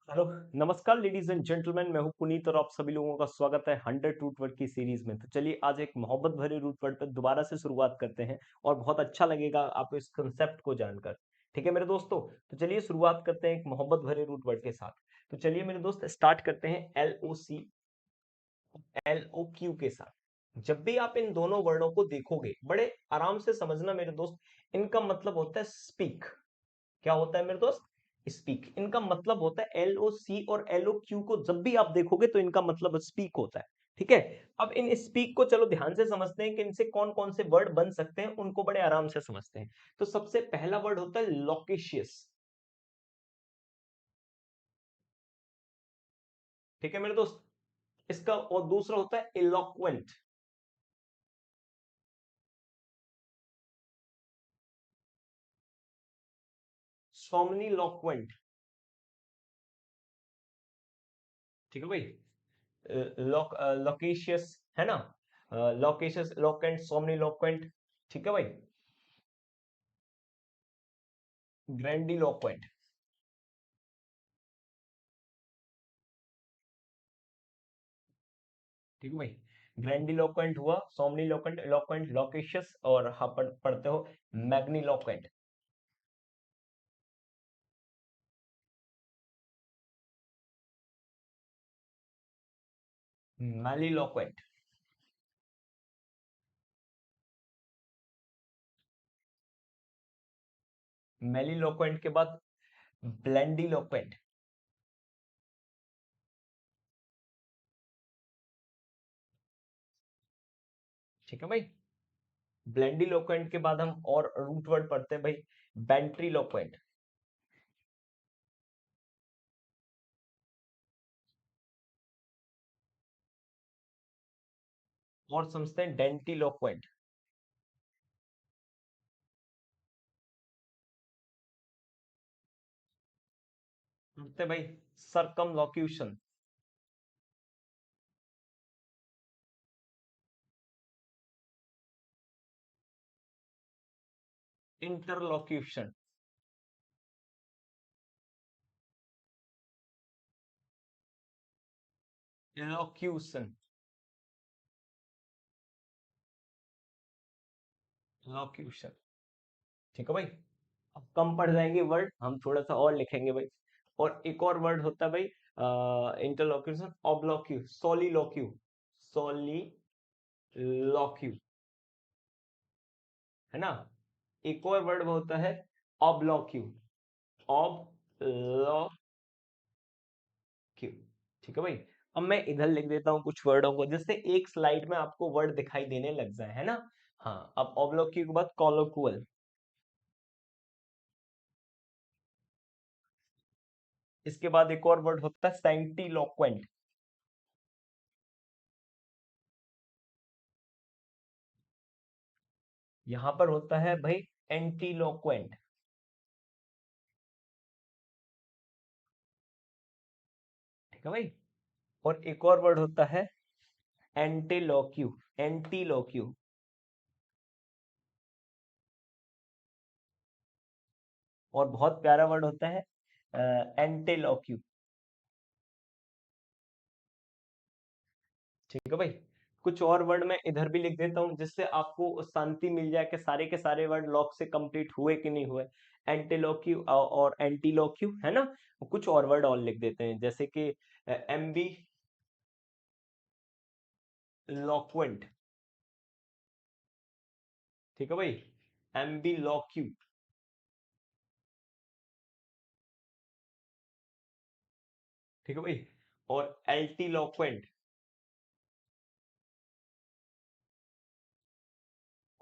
Hello. नमस्कार ladies and gentleman, मैं हूं पुनीत और आप सभी लोगों का स्वागत है 100 रूट वर्ड की सीरीज में। तो चलिए आज एक मोहब्बत भरे रूट वर्ड पर दोबारा से शुरुआत करते हैं और बहुत अच्छा लगेगा आपको इस कंसेप्ट को जानकर। ठीक है मेरे दोस्तों, तो चलिए शुरुआत करते हैं एक मोहब्बत भरे रूट वर्ड के साथ। तो चलिए मेरे दोस्त स्टार्ट करते हैं LOCLOQ के साथ। जब भी आप इन दोनों वर्डों को देखोगे बड़े आराम से समझना मेरे दोस्त, इनका मतलब होता है स्पीक। क्या होता है मेरे दोस्त? स्पीक। इनका मतलब होता है LOC और LOQ को जब भी आप देखोगे तो इनका मतलब स्पीक होता है। ठीक है। अब इन स्पीक को चलो ध्यान से समझते हैं कि इनसे कौन कौन से वर्ड बन सकते हैं, उनको बड़े आराम से समझते हैं। तो सबसे पहला वर्ड होता है लोकेशियस। ठीक है मेरे दोस्त। इसका और दूसरा होता है इलोक्वेंट। सोमनीलोक्वेंट। ठीक है भाई। लोकेशियस है ना। Loquacious, eloquent, somniloquent. ठीक है भाई। ग्रैंडिलोक्वेंट। ठीक है भाई। ग्रैंडिलोक्वेंट हुआ, सोमनीलोक्वेंट, इलोक्वेंट, लोकेशियस, और हाँ पढ़ते हो मैग्नीलोक्वेंट। मैलीलोक्वेंट। मैलीलोक्वेंट के बाद ब्लेंडिलोक्वेंट। ठीक है भाई। ब्लेंडिलोक्वेंट के बाद हम और रूट वर्ड पढ़ते हैं भाई, बेंट्रीलोक्वेंट। और समझते हैं डेंटिलोक्वेंट। पढ़ते हैं भाई सर्कमलोक्यूशन। इंटरलोक्यूशन। इलोक्यूशन। लोक्यूशन। ठीक है भाई। अब कम पड़ जाएंगे वर्ड, हम थोड़ा सा और लिखेंगे भाई। और एक और वर्ड होता है भाई इंटरलोक्यूशन, ऑब्लोक्यू, सोलिलोक्यू। सोलिलोक्यू है ना। एक और वर्ड होता है ऑब्लोक्यू। ऑब्लोक्यू। ठीक है भाई। अब मैं इधर लिख देता हूँ कुछ वर्डों को, जिससे एक स्लाइड में आपको वर्ड दिखाई देने लग जाए, है ना। हाँ, अब ऑब्लोक्यू के बाद कॉलोक्वल। इसके बाद एक और वर्ड होता है सेंटिलोक्वेंट। यहां पर होता है भाई एंटीलोक्वेंट। ठीक है भाई। और एक और वर्ड होता है एंटीलोक्यू। एंटीलोक्यू। और बहुत प्यारा वर्ड होता है एंटीलोक्यू। ठीक है भाई। कुछ और वर्ड मैं इधर भी लिख देता हूँ, जिससे आपको शांति मिल जाए कि सारे के सारे वर्ड लॉक से कंप्लीट हुए कि नहीं हुए। एंटीलोक्यू और एंटीलोक्यू है ना। कुछ और वर्ड और लिख देते हैं, जैसे कि एम्बी लॉक्वेंट। ठीक है भाई। एम्बी लॉक्यू। ठीक है भाई। और एल्टीलोक्वेंट।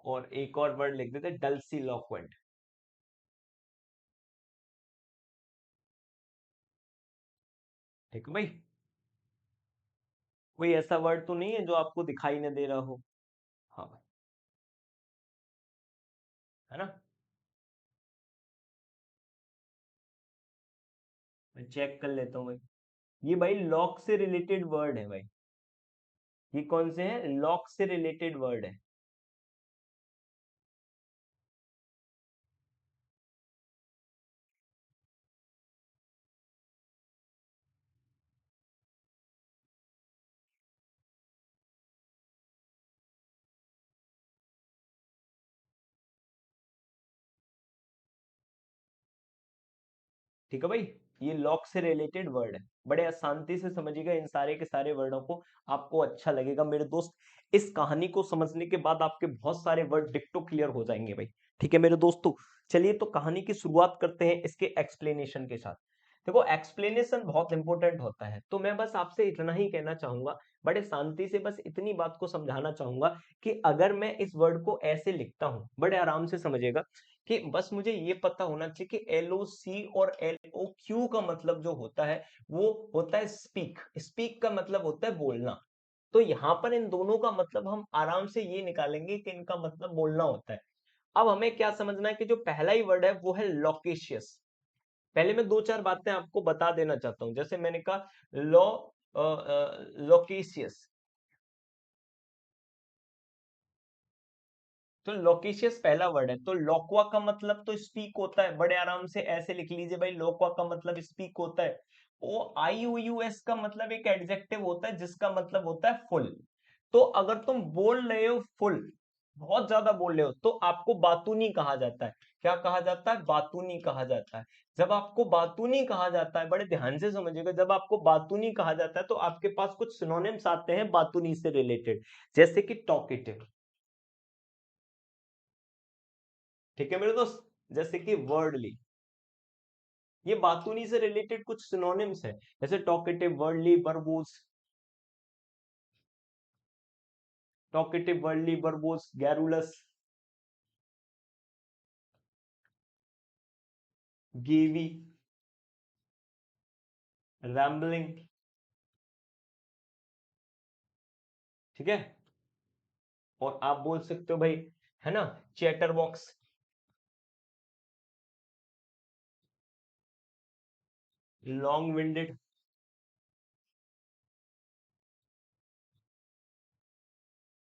और एक और वर्ड लिख देते हैं डल्सीलोक्वेंट। ठीक है भाई। कोई ऐसा वर्ड तो नहीं है जो आपको दिखाई न दे रहा हो? हाँ भाई। है ना। मैं चेक कर लेता हूँ भाई। ये भाई लॉक से रिलेटेड वर्ड है भाई। ये कौन से हैं? लॉक से रिलेटेड वर्ड है। ठीक है भाई, ये लॉक से रिलेटेड वर्ड है, बड़े शांति से समझिएगा इन सारे के सारे वर्डों को, आपको अच्छा लगेगा मेरे दोस्त। इस कहानी को समझने के बाद आपके बहुत सारे वर्ड डिक्टो क्लियर हो जाएंगे भाई। ठीक है मेरे दोस्तों, चलिए तो कहानी की शुरुआत करते हैं इसके एक्सप्लेनेशन के साथ। देखो एक्सप्लेनेशन बहुत इंपॉर्टेंट होता है, तो मैं बस आपसे इतना ही कहना चाहूंगा, बड़े शांति से बस इतनी बात को समझाना चाहूंगा कि अगर मैं इस वर्ड को ऐसे लिखता हूं, बड़े आराम से समझिएगा, कि बस मुझे ये पता होना चाहिए कि LOC और LOQ का मतलब जो होता है वो होता है स्पीक। स्पीक का मतलब होता है बोलना। तो यहाँ पर इन दोनों का मतलब हम आराम से ये निकालेंगे कि इनका मतलब बोलना होता है। अब हमें क्या समझना है कि जो पहला ही वर्ड है वो है लोकेशियस। पहले मैं दो चार बातें आपको बता देना चाहता हूं, जैसे मैंने कहा लो लोकेशियस। तो लोकेशियस पहला वर्ड है, तो लोक्वा का मतलब तो स्पीक होता है, बड़े आराम से ऐसे लिख लीजिए भाई, लोक्वा का मतलब स्पीक होता है। ओ IOUS का मतलब एक एडजेक्टिव होता है जिसका मतलब होता है फुल। तो अगर तुम बोल रहे हो फुल, बहुत ज्यादा बोल रहे हो, तो आपको बातूनी कहा जाता है। क्या कहा जाता है? बातूनी कहा जाता है। जब आपको बातूनी कहा जाता है, बड़े ध्यान से समझिएगा, जब आपको बातूनी कहा जाता है तो आपके पास कुछ सिनोनिम्स आते हैं बातूनी से रिलेटेड, जैसे कि टॉकेटिव। ठीक है मेरे दोस्त, जैसे कि वर्डली, ये बातूनी से रिलेटेड कुछ सिनोनिम्स है, जैसे talkative, wordy, verbose. Talkative, wordy, verbose, garrulous, gabby, rambling. ठीक है, और आप बोल सकते हो भाई, है ना, चैटर बॉक्स, लॉन्ग विंडेड।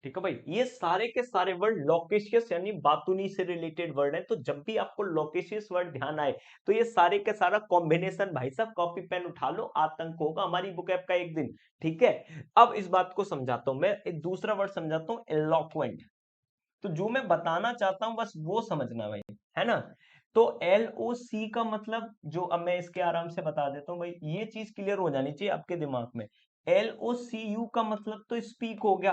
ठीक है भाई, ये सारे के सारे वर्ड लोकेशियस यानी बातूनी से रिलेटेड वर्ड है। तो जब भी आपको लोकेशियस वर्ड ध्यान आए, तो ये सारे के सारा कॉम्बिनेशन, भाई साहब कॉपी पेन उठा लो, आतंक होगा हमारी बुक ऐप का एक दिन। ठीक है, अब इस बात को समझाता हूं, मैं एक दूसरा वर्ड समझाता हूं, एलोक्वेंट। तो जो मैं बताना चाहता हूं बस वो समझना भाई, है ना। तो LOC का मतलब जो, अब मैं इसके आराम से बता देता हूं भाई, ये चीज क्लियर हो जानी चाहिए आपके दिमाग में। LOCU का मतलब तो स्पीक हो गया।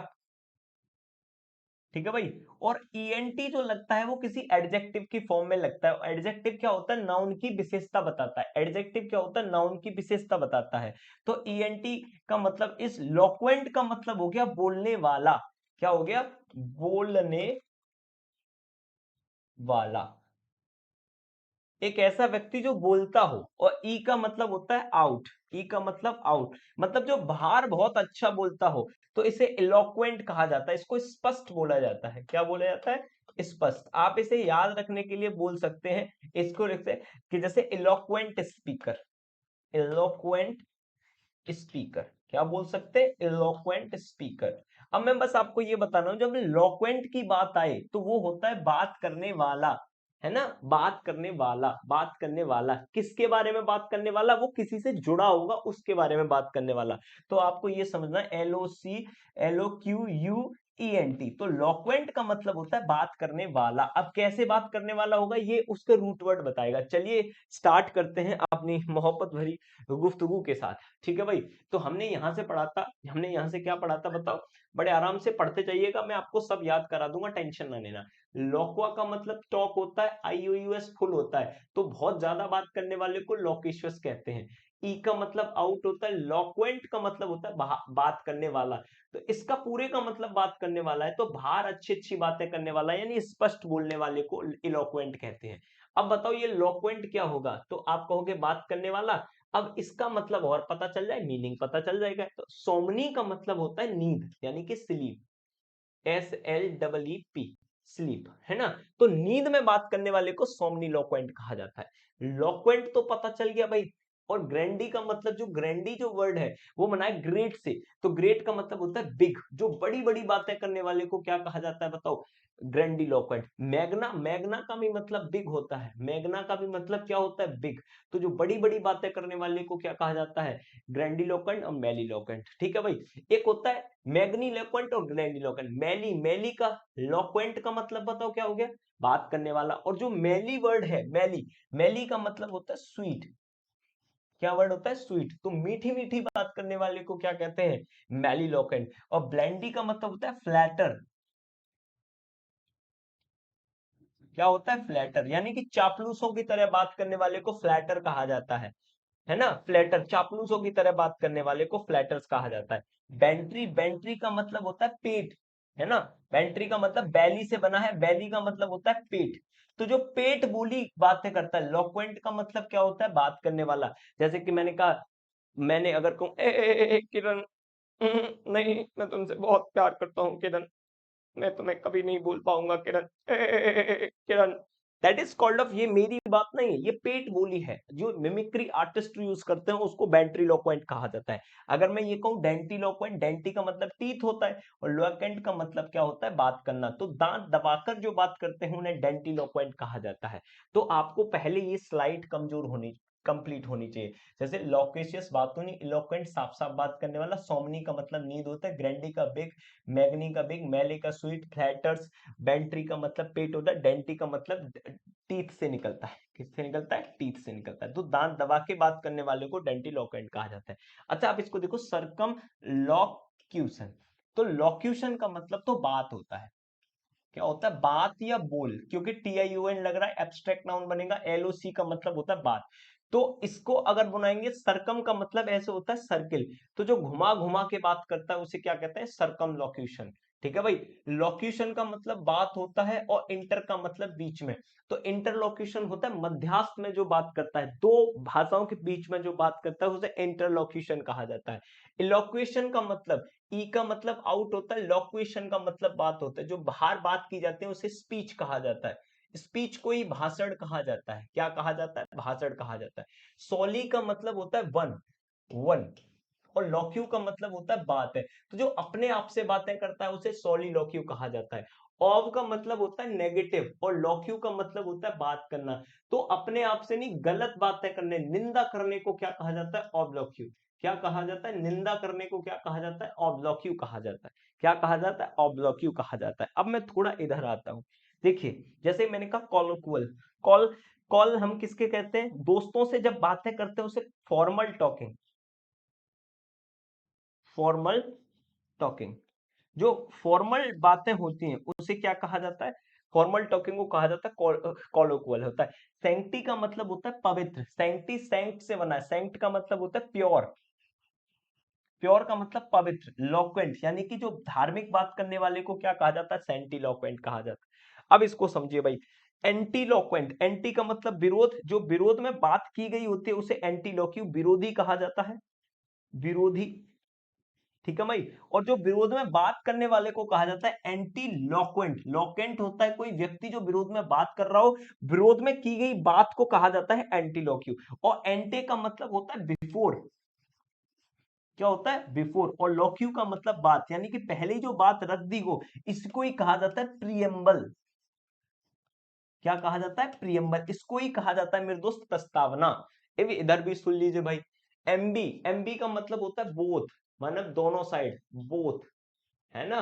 ठीक है भाई, और ENT जो लगता है वो किसी एडजेक्टिव की फॉर्म में लगता है। एडजेक्टिव क्या होता है? नाउन की विशेषता बताता है। एडजेक्टिव क्या होता है? नाउन की विशेषता बताता है। तो ENT का मतलब, इस लोक्वेंट का मतलब हो गया बोलने वाला। क्या हो गया? बोलने वाला, एक ऐसा व्यक्ति जो बोलता हो। और ई का मतलब होता है आउट। ई का मतलब आउट, मतलब जो बाहर बहुत अच्छा बोलता हो, तो इसे इलोक्वेंट कहा जाता है। इसको स्पष्ट बोला जाता है। क्या बोला जाता है? स्पष्ट। आप इसे याद रखने के लिए बोल सकते हैं, इसको लिखते हैं कि जैसे इलोक्वेंट स्पीकर, इलोक्वेंट स्पीकर, क्या बोल सकते हैं? Eloquent speaker. अब मैं बस आपको ये बता रहा हूं, जब इलोक्वेंट की बात आए तो वो होता है बात करने वाला, है ना, बात करने वाला। बात करने वाला किसके बारे में बात करने वाला? वो किसी से जुड़ा होगा उसके बारे में बात करने वाला। तो आपको ये समझना है, LOCLOQUENT। तो लोक्वेंट का मतलब होता है बात करने वाला। अब कैसे बात करने वाला होगा, ये उसके रूट वर्ड बताएगा। चलिए स्टार्ट करते हैं अपनी मोहब्बत भरी गुफ्तगू के साथ। ठीक है भाई, तो हमने यहां से पढ़ा था, हमने यहां से क्या पढ़ा था बताओ? बड़े आराम से पढ़ते जाइएगा, मैं आपको सब याद करा दूंगा, टेंशन ना लेना। लोक्वा का मतलब टॉक होता है, IOUS फुल होता है, तो बहुत ज्यादा बात करने वाले को लोकेशियस कहते हैं। ई का मतलब आउट होता है, लोक्वेंट का मतलब होता है बात करने वाला। तो इसका पूरे का मतलब बात करने वाला है, तो बाहर अच्छी अच्छी बातें करने वाला, यानी स्पष्ट बोलने वाले को इलोक्वेंट कहते हैं। अब बताओ ये लोक्वेंट क्या होगा? तो आप कहोगे बात करने वाला। अब इसका मतलब और पता चल जाए, मीनिंग पता चल जाएगा। तो सोमनी का मतलब होता है नींद, यानी कि स्लीप, SLEEP, स्लीप, है ना। तो नींद में बात करने वाले को सोमनी लोक्वेंट कहा जाता है। लोक्वेंट तो पता चल गया भाई। और ग्रैंडी का मतलब, जो ग्रैंडी जो वर्ड है वो बना है ग्रेट से। तो ग्रेट का मतलब होता है बिग, जो बड़ी बड़ी बातें करने वाले को क्या कहा जाता है बताओ? ग्रैंडिलोक्वेंट। मैग्ना, मैग्ना का भी मतलब बिग होता है, मैग्ना का भी मतलब क्या होता है? बिग। तो जो बड़ी बड़ी बातें करने वाले को क्या कहा जाता है? ग्रैंडिलोक्वेंट और मैलीलोक्वेंट। ठीक है भाई, एक होता है मैग्नीलोक्वेंट और ग्रैंडिलोक्वेंट। मैली, मैली का, लोक्वेंट का मतलब बताओ क्या हो गया? बात करने वाला। और जो मैली वर्ड है, मैली, मैली का मतलब होता है स्वीट। क्या वर्ड होता है? स्वीट। तो मीठी मीठी बात करने वाले को क्या कहते हैं? मैलीलोकेंट। और ब्लेंडी का मतलब होता है फ्लैटर। क्या होता है? फ्लैटर, यानी कि चापलूसों की तरह बात करने वाले को फ्लैटर कहा जाता है ना? फ्लैटर, चापलूसों की तरह बात करने वाले को फ्लैटर्स कहा जाता है। बेंट्री, बेंट्री का मतलब होता है पेट, है ना? बेंट्री का मतलब बैली से बना है, बैली का मतलब होता है पेट। तो जो पेट बोली बातें करता है, लोक्वेंट का मतलब क्या होता है? बात करने वाला। जैसे कि मैंने कहा, मैंने अगर कहूं किरण, नहीं मैं तुमसे बहुत प्यार करता हूँ किरण, मैं तुम्हें कभी नहीं भूल पाऊंगा किरण, किरण, दैट इज कॉल्ड ऑफ, ये मेरी बात नहीं है, ये पेट बोली है। जो मिमिक्री आर्टिस्ट यूज करते हैं उसको वेंट्रिलोक्वेंट कहा जाता है। अगर मैं ये कहूं डेंटिलोक्वेंट, डेंटी का मतलब टीथ होता है और लोक्वेंट का मतलब क्या होता है? बात करना। तो दांत दबाकर जो बात करते हैं उन्हें डेंटिलोक्वेंट कहा जाता है। तो आपको पहले ये स्लाइड कमजोर होनी, कंप्लीट होनी चाहिए। जैसे लोकेशियस बातूनी, इलोक्वेंट साफ साफ बात करने वाला, सोमनी का मतलब नींद होता है, ग्रैंडी का बिग, मैग्नी का बिग, मेले का स्वीट, फ्लैटर्स, बेंट्री का मतलब पेट होता है, डेंटी का मतलब टीथ से निकलता है। किससे निकलता है? टीथ से निकलता है। तो दांत दबा के बात करने वाले को डेंटिलोक्वेंट कहा जाता है। अच्छा, आप इसको देखो, सरकम लॉक्यूशन। तो लॉक्यूशन का मतलब तो बात होता है। क्या होता है? बात या बोल, क्योंकि TION लग रहा है, एब्स्ट्रैक्ट नाउन बनेगा। LOC का मतलब होता है बात। तो इसको अगर बनाएंगे, सरकम का मतलब ऐसे होता है सर्किल। तो जो घुमा घुमा के बात करता है उसे क्या कहते हैं? सरकम लॉक्यूशन। ठीक है भाई। लॉक्यूशन का मतलब बात होता है और इंटर का मतलब बीच में। तो इंटरलॉक्यूशन होता है मध्यास्थ में जो बात करता है, दो भाषाओं के बीच में जो बात करता है उसे इंटरलॉक्यूशन कहा जाता है। इलोक्वेशन का मतलब, ई का मतलब आउट होता है, लॉक्वेशन का मतलब बात होता है। जो बाहर बात की जाती है उसे स्पीच कहा जाता है। स्पीच को ही भाषण कहा जाता है। क्या कहा जाता है? भाषण कहा जाता है। सोली का मतलब होता है वन, वन। और लॉक्यू का मतलब होता है बात है। तो जो अपने आप से बातें करता है उसे सोली लॉक्यू कहा जाता है। ऑव का मतलब होता है नेगेटिव और लॉक्यू का मतलब होता है बात करना। तो अपने आप से नहीं, गलत बातें करने, निंदा करने को क्या कहा जाता है? ऑब्लॉक्यू। क्या कहा जाता है? निंदा करने को क्या कहा जाता है? ऑब्लॉक्यू कहा जाता है। क्या कहा जाता है? ऑब्लॉक्यू कहा जाता है। अब मैं थोड़ा इधर आता हूं। देखिए, जैसे मैंने कहा कॉलोक्वल, कॉल, कॉल हम किसके कहते हैं? दोस्तों से जब बातें करते हैं उसे फॉर्मल टॉकिंग, फॉर्मल टॉकिंग। जो फॉर्मल बातें होती हैं उसे क्या कहा जाता है? फॉर्मल टॉकिंग को कहा जाता है कॉलोक्वल होता है। सैंक्टी का मतलब होता है पवित्र, सैंक्टी सैंक्ट से बना है, सैंक्ट का मतलब होता है प्योर, प्योर का मतलब पवित्र। लोक्वेंट यानी कि जो धार्मिक बात करने वाले को क्या कहा जाता है? सेंटीलोक्वेंट कहा जाता है। अब इसको समझिए भाई। एंटीलोक्वेंट, एंटी का मतलब विरोध, जो विरोध में बात की गई होती है उसे एंटीलोक्यू, विरोधी कहा जाता है, विरोधी। ठीक है भाई। और जो विरोध में बात करने वाले को कहा जाता है एंटी लॉक्वेंट। लॉक्वेंट होता है कोई व्यक्ति जो विरोध में बात कर रहा हो, विरोध में की गई बात को कहा जाता है एंटी लॉक्यू। और एंटे का मतलब होता है बिफोर। क्या होता है? बिफोर। और लॉक्यू का मतलब बात, यानी कि पहले जो बात रख दी हो, इसको ही कहा जाता है प्रियम्बल। क्या कहा जाता है? प्रियम्बल। इसको ही कहा जाता है मेरे दोस्त प्रस्तावना। ये भी इधर भी सुन लीजिए भाई। एमबी, एमबी का मतलब होता है बोथ, मतलब दोनों साइड, बोथ, है ना?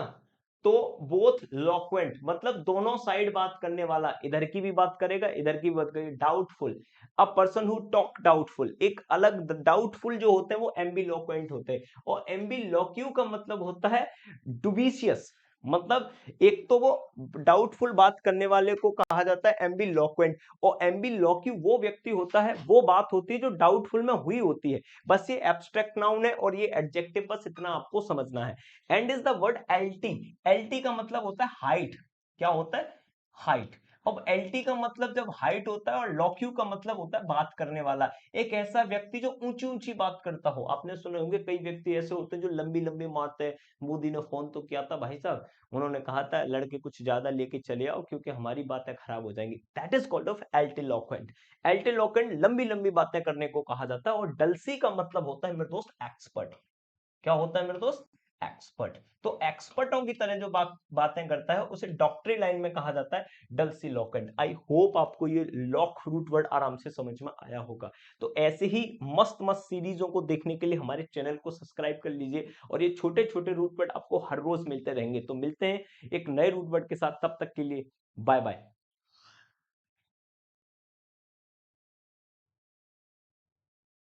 तो बोथ लॉक्वेंट मतलब दोनों साइड बात करने वाला, इधर की भी बात करेगा इधर की भी बात करेगा। Doubtful, a person who talk doubtful, एक अलग, डाउटफुल जो होते हैं वो एम्बी लॉक्वेंट होते हैं। और एम्बी लॉक्यू का मतलब होता है डुबिशियस, मतलब एक तो वो डाउटफुल बात करने वाले को कहा जाता है एम्बी लॉक्वेंट। और एम्बी लॉक्यू वो व्यक्ति होता है, वो बात होती है जो डाउटफुल में हुई होती है। बस ये एब्स्ट्रैक्ट नाउन है और ये एडजेक्टिव, बस इतना आपको समझना है। एंड इज द वर्ड एल्टी, एल्टी का मतलब होता है हाइट। क्या होता है? हाइट। अब एल्टी का मतलब जब हाइट होता है, और लॉक्यू का मतलब होता है बात करने वाला, एक ऐसा व्यक्ति जो ऊंची ऊंची बात करता हो। आपने सुने होंगे कई व्यक्ति ऐसे होते हैं जो लंबी लंबी मारते हैं। मोदी ने फोन तो किया था भाई साहब, उन्होंने कहा था लड़के कुछ ज्यादा लेके चले आओ क्योंकि हमारी बातें खराब हो जाएंगी। That is called of altiloquent. Altiloquent लंबी लंबी बातें करने को कहा जाता है। और डलसी का मतलब होता है मेरे दोस्त एक्सपर्ट। क्या होता है मेरे दोस्त? एक्सपर्ट। तो एक्सपर्टों की तरह जो बातें करता है उसे डॉक्टरी लाइन में कहा जाता है डल्सीलोक्वेंट। आई होप आपको ये लॉक रूट वर्ड आराम से समझ में आया होगा। तो ऐसे ही मस्त मस्त सीरीजों को देखने के लिए हमारे चैनल को सब्सक्राइब कर लीजिए। और ये छोटे छोटे रूट वर्ड आपको हर रोज मिलते रहेंगे। तो मिलते हैं एक नए रूट वर्ड के साथ, तब तक के लिए बाय बाय।